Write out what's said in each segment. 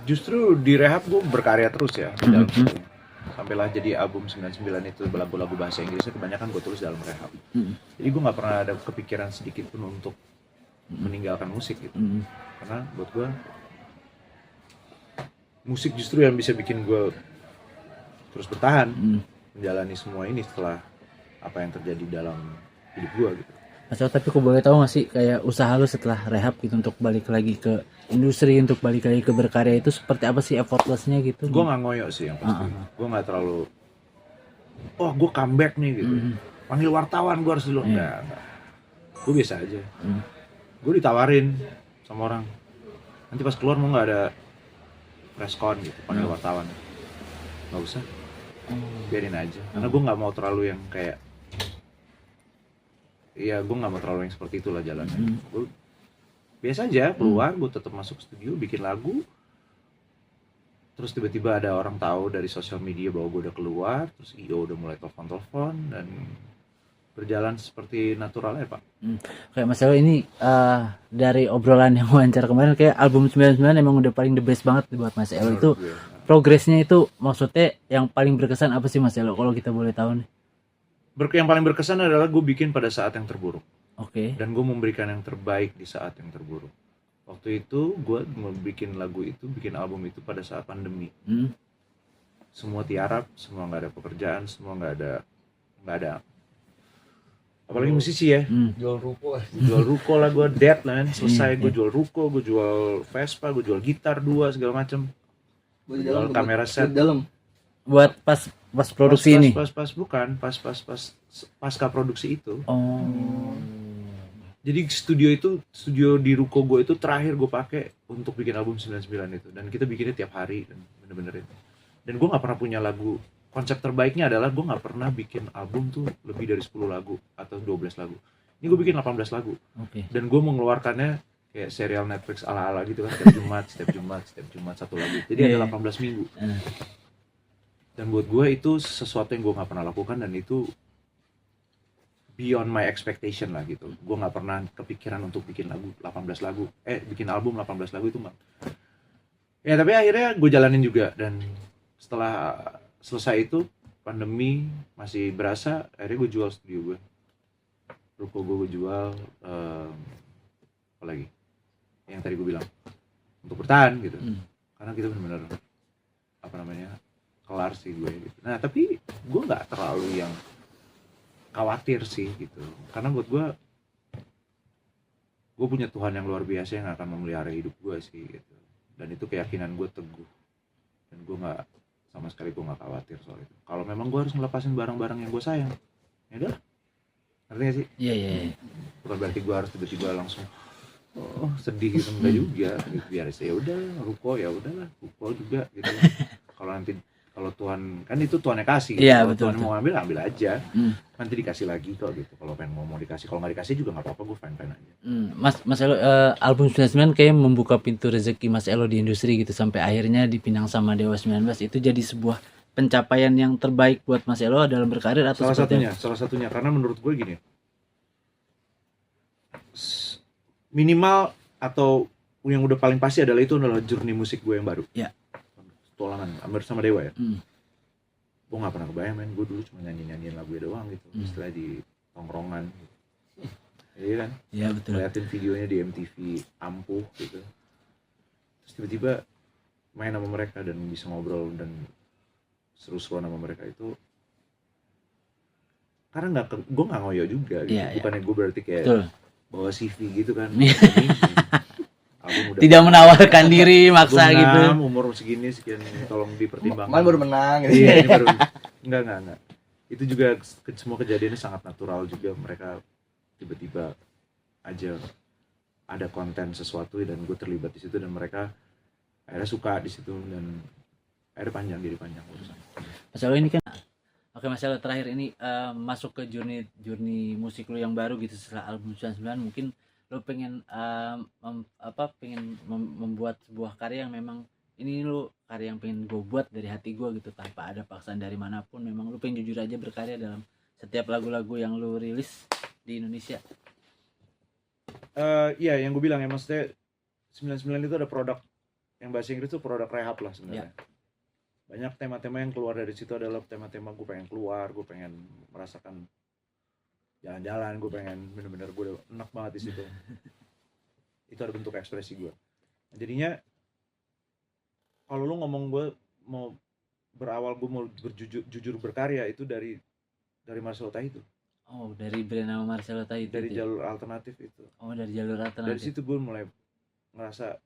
Justru di Rehab gue berkarya terus ya di dalam studio. Sampailah jadi album 99 itu lagu-lagu bahasa Inggrisnya kebanyakan gue tulis dalam Rehab. Jadi gue nggak pernah ada kepikiran sedikit pun untuk meninggalkan musik gitu. Karena buat gue musik justru yang bisa bikin gue terus bertahan menjalani semua ini setelah apa yang terjadi dalam hidup gue gitu. Mas Elo, tapi aku boleh tahu nggak sih kayak usaha lu setelah rehab gitu untuk balik lagi ke industri, untuk balik lagi ke berkarya itu seperti apa sih effortlessnya gitu? Gue nggak ngoyo sih yang pasti. Gue nggak terlalu gue comeback nih gitu. Panggil wartawan gue harus dulu. Enggak. Gue biasa aja. Gue ditawarin sama orang. Nanti pas keluar mau nggak ada preskon gitu, panggil wartawan. Nggak usah. Biarin aja. Karena gue nggak mau terlalu yang kayak gue nggak mau terlalu yang seperti itulah jalannya. Gue biasa aja keluar, gue tetap masuk studio, bikin lagu. Terus tiba-tiba ada orang tahu dari sosial media bahwa gue udah keluar, terus IO udah mulai telepon dan berjalan seperti naturalnya Pak. Kayak Mas Elo ini dari obrolan yang wawancara kemarin kayak album 99 emang udah paling the best banget buat Mas Elo. Itu progresnya itu maksudnya yang paling berkesan apa sih Mas Elo kalau kita boleh tahu nih? Yang paling berkesan adalah gue bikin pada saat yang terburuk. Oke. Dan gue memberikan yang terbaik di saat yang terburuk. Waktu itu gue mau bikin lagu itu, bikin album itu pada saat pandemi. Semua tiarap, semua nggak ada pekerjaan, semua nggak ada. Apalagi musisi ya. Jual ruko. Jual ruko lah gue, dead lah kan. Selesai gue jual ruko, gue jual Vespa, gue jual gitar 2 segala macem. Gue jual kamera set. Buat pas produksi ini. Pasca produksi itu. Jadi studio di ruko gue itu terakhir gue pakai untuk bikin album 99 itu, dan kita bikinnya tiap hari dan bener-bener itu. Dan gue nggak pernah punya lagu. Konsep terbaiknya adalah gue nggak pernah bikin album tuh lebih dari 10 lagu atau 12 lagu. Ini gue bikin 18 lagu. Dan gue mengeluarkannya kayak serial Netflix ala-ala gitu kan, setiap Jumat satu lagu. Jadi ada 18 minggu. Dan buat gue itu sesuatu yang gue nggak pernah lakukan, dan itu beyond my expectation lah gitu. Gue nggak pernah kepikiran untuk bikin bikin album 18 lagu itu mah. Ya tapi akhirnya gue jalanin juga, dan setelah selesai itu pandemi masih berasa, akhirnya gue jual studio gue, ruko gue jual, apa lagi yang tadi gue bilang, untuk bertahan gitu. Karena kita benar-benar kelar sih gue gitu. Nah tapi gue nggak terlalu yang khawatir sih gitu, karena buat gue punya Tuhan yang luar biasa yang akan memelihara hidup gue sih gitu. Dan itu keyakinan gue teguh, dan gue nggak sama sekali khawatir soal itu. Kalau memang gue harus ngelepasin barang-barang yang gue sayang, ya udah, ngerti gak sih? Iya. Bukan berarti gue harus tiba-tiba langsung sedih gitu, enggak juga gitu. Biar ya udah, ruko ya udahlah, ruko juga gitu. Kalau Tuhan kan itu Tuhan yang kasih, Iya, kalau betul, Tuhan mau ambil aja, nanti dikasih lagi kok gitu. Kalau pengen mau dikasih, kalau nggak dikasih juga nggak apa-apa, gue fine aja. Mas Elo, album 99 kayak membuka pintu rezeki Mas Elo di industri gitu, sampai akhirnya dipinang sama Dewa 19. Itu jadi sebuah pencapaian yang terbaik buat Mas Elo dalam berkarir atau salah satunya karena menurut gue gini, minimal atau yang udah paling pasti adalah journey musik gue yang baru. Ya. Tualangan bersama Dewa ya. Gue nggak pernah kebayang, men, gue dulu cuma nyanyiin lagu doang gitu, setelah di tongkrongan gitu. Iya kan? Iya betul. Liatin videonya di MTV ampuh gitu, terus tiba-tiba main sama mereka dan bisa ngobrol dan seru-seruan sama mereka itu, karena gue nggak ngoyo juga gitu. Bukannya gue berarti kayak bawa CV gitu kan. Tidak menawarkan diri, maksa gitu. Umur segini sekian, tolong dipertimbangkan. Main baru menang gitu. Iya, ini baru. Enggak. Itu juga semua kejadiannya sangat natural juga. Mereka tiba-tiba aja ada konten sesuatu dan gue terlibat di situ, dan mereka akhirnya suka di situ, dan akhirnya jadi panjang urusan. Mas Elo ini kan, oke Mas Elo, terakhir ini masuk ke journey musik lu yang baru gitu setelah album 99, mungkin lu pengen membuat sebuah karya yang memang ini lu karya yang pengen gue buat dari hati gue gitu, tanpa ada paksaan dari manapun, memang lu pengen jujur aja berkarya dalam setiap lagu-lagu yang lu rilis di Indonesia. Iya, yang gue bilang ya, maksudnya 99 itu ada produk yang bahasa Inggris tuh produk rehab lah sebenarnya. Banyak tema-tema yang keluar dari situ adalah tema-tema gue pengen keluar, gue pengen merasakan jalan-jalan, gue pengen bener-bener gue udah enak banget di situ. Itu ada bentuk ekspresi gue. Nah, jadinya kalau lu ngomong gue mau berawal gue mau jujur berkarya itu dari Marcelo Tahito. Oh, dari brand nama Marcelo Tahito. Dari jalur alternatif itu. Oh, dari jalur Dari alternatif. situ gue mulai ngerasa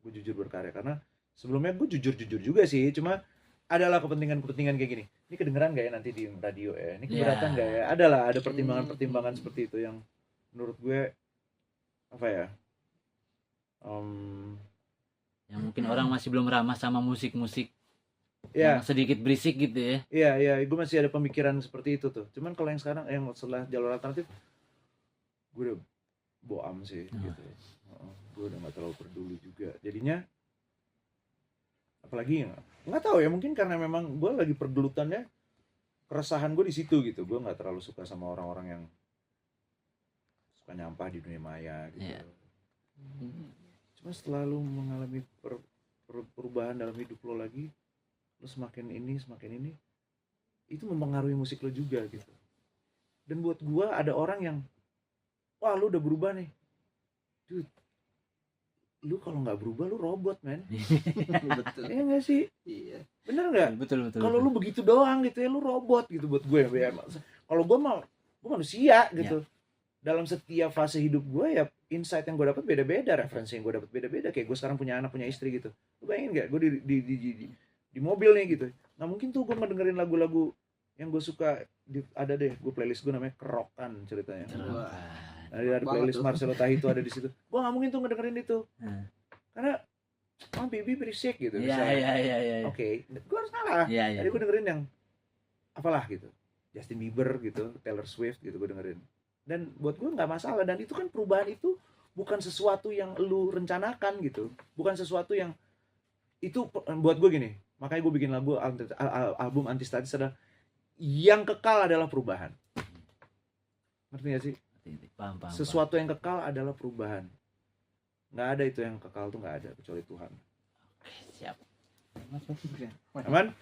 gue jujur berkarya, karena sebelumnya gue jujur juga sih, cuma adalah kepentingan kayak gini. Ini kedengeran gak ya nanti di radio ya? Ini keberatan gak ya? Ada pertimbangan seperti itu yang menurut gue apa ya? Yang mungkin orang masih belum ramah sama musik-musik Ya, yang sedikit berisik gitu ya. iya, gue masih ada pemikiran seperti itu tuh. Cuman kalau yang sekarang, yang setelah jalur alternatif, gue udah boam sih gitu. Gue udah gak terlalu peduli juga. Jadinya, apalagi nggak tahu ya, mungkin karena memang gue lagi pergelutannya, keresahan gue di situ gitu. Gue nggak terlalu suka sama orang-orang yang suka nyampah di dunia maya gitu. Cuma setelah lu mengalami perubahan dalam hidup lo lagi, lu semakin ini, itu mempengaruhi musik lo juga gitu. Dan buat gue ada orang yang, wah lu udah berubah nih, dude, lu kalau nggak berubah lu robot, men. Betul. Iya nggak sih? Iya. Bener nggak? Betul. Kalau lu begitu doang gitu ya, lu robot gitu buat gue ya. Kalau gue mah, gue manusia gitu. Dalam setiap fase hidup gue ya, insight yang gue dapat beda-beda, referensi yang gue dapat beda-beda. Kayak gue sekarang punya anak, punya istri gitu. Lu bayangin nggak? Gue di mobil nih gitu. Nggak mungkin tuh gue ngedengerin lagu-lagu yang gue suka. Ada deh, gue playlist gue namanya Kerokan ceritanya. Nah, dari playlist Marcelo Tahito ada di situ. Gue nggak mungkin tuh ngedengerin itu, karena baby berisik gitu. Iya. Oke, gue harus ngalah. Iya. Jadi gue dengerin yang apalah gitu, Justin Bieber gitu, Taylor Swift gitu gue dengerin. Dan buat gue nggak masalah. Dan itu kan perubahan itu bukan sesuatu yang lu rencanakan gitu, bukan sesuatu yang itu buat gue gini. Makanya gue bikin lagu album Antistatis adalah yang kekal adalah perubahan. Ngerti gak sih? Paham. Sesuatu yang kekal adalah perubahan. Nggak ada itu yang kekal tuh, nggak ada kecuali Tuhan. Siap. Mas, Aman?